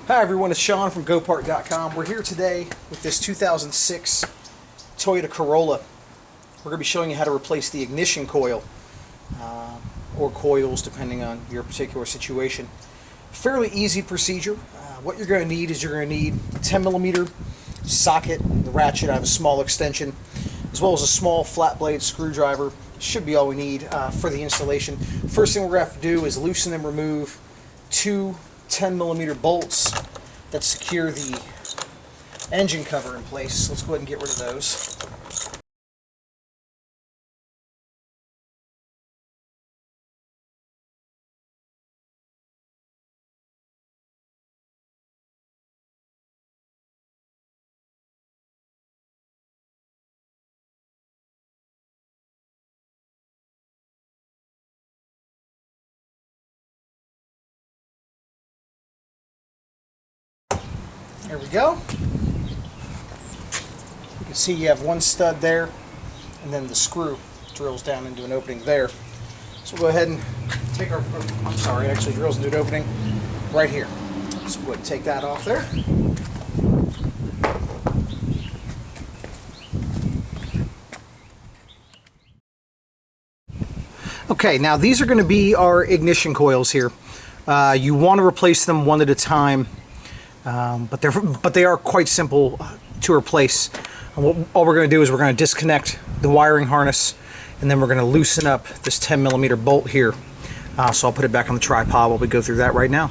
Hi everyone, it's Sean from GoPart.com. We're here today with this 2006 Toyota Corolla. We're going to be showing you how to replace the ignition coil, or coils depending on your particular situation. Fairly easy procedure. What you're going to need is you're going to need a 10mm socket, the ratchet. I have a small extension, as well as a small flat blade screwdriver. Should be all we need for the installation. First thing we're going to have to do is loosen and remove two 10mm bolts that secure the engine cover in place. Let's go ahead and get rid of those. There we go. You can see you have one stud there, and then the screw drills down into an opening there. So we'll go ahead and take our, I'm sorry, it actually drills into an opening right here. So we'll go ahead and take that off there. Okay, now these are going to be our ignition coils here. You want to replace them one at a time. But they are quite simple to replace. All we're going to do is we're going to disconnect the wiring harness, and then we're going to loosen up this 10mm bolt here. So I'll put it back on the tripod while we go through that right now.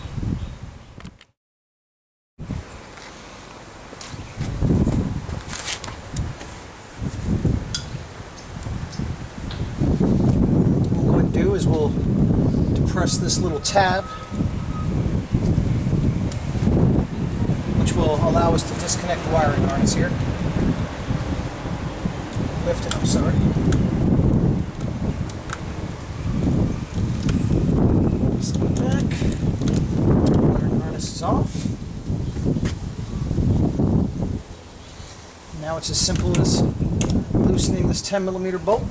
What we're going to do is we'll depress this little tab, which will allow us to disconnect the wiring harness here. Lift it, I'm sorry. Set it back. Wiring harness is off. Now it's as simple as loosening this 10mm bolt.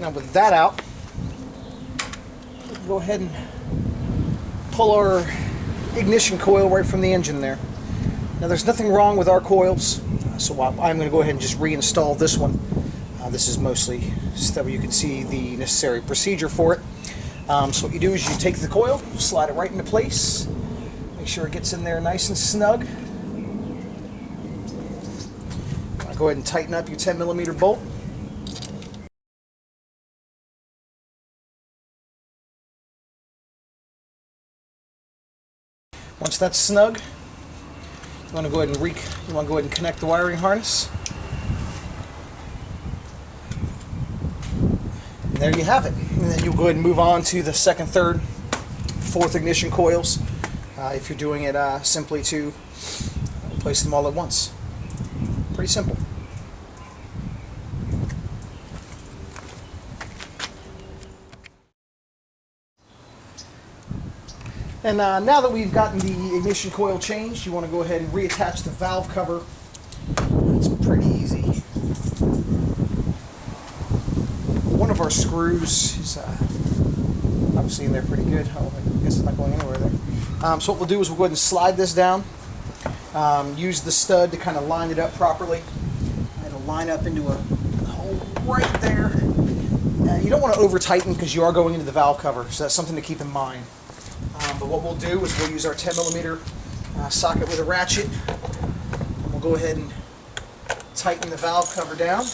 Now with that out, go ahead and pull our ignition coil right from the engine there. Now there's nothing wrong with our coils, so I'm going to go ahead and just reinstall this one. This is mostly so that you can see the necessary procedure for it. So what you do is you take the coil, slide it right into place, make sure it gets in there nice and snug. Go ahead and tighten up your 10mm bolt. Once that's snug, you want to go ahead and connect the wiring harness. And there you have it. And then you'll go ahead and move on to the second, third, fourth ignition coils. If you're doing it simply to replace them all at once. Pretty simple. And now that we've gotten the ignition coil changed, you want to go ahead and reattach the valve cover. It's pretty easy. One of our screws is obviously in there pretty good. Oh, I guess it's not going anywhere there. So what we'll do is we'll go ahead and slide this down. Use the stud to kind of line it up properly. It'll line up into a hole right there. You don't want to over tighten because you are going into the valve cover, so that's something to keep in mind. But what we'll do is we'll use our 10mm socket with a ratchet. And we'll go ahead and tighten the valve cover down.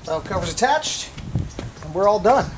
Valve cover's attached, and we're all done.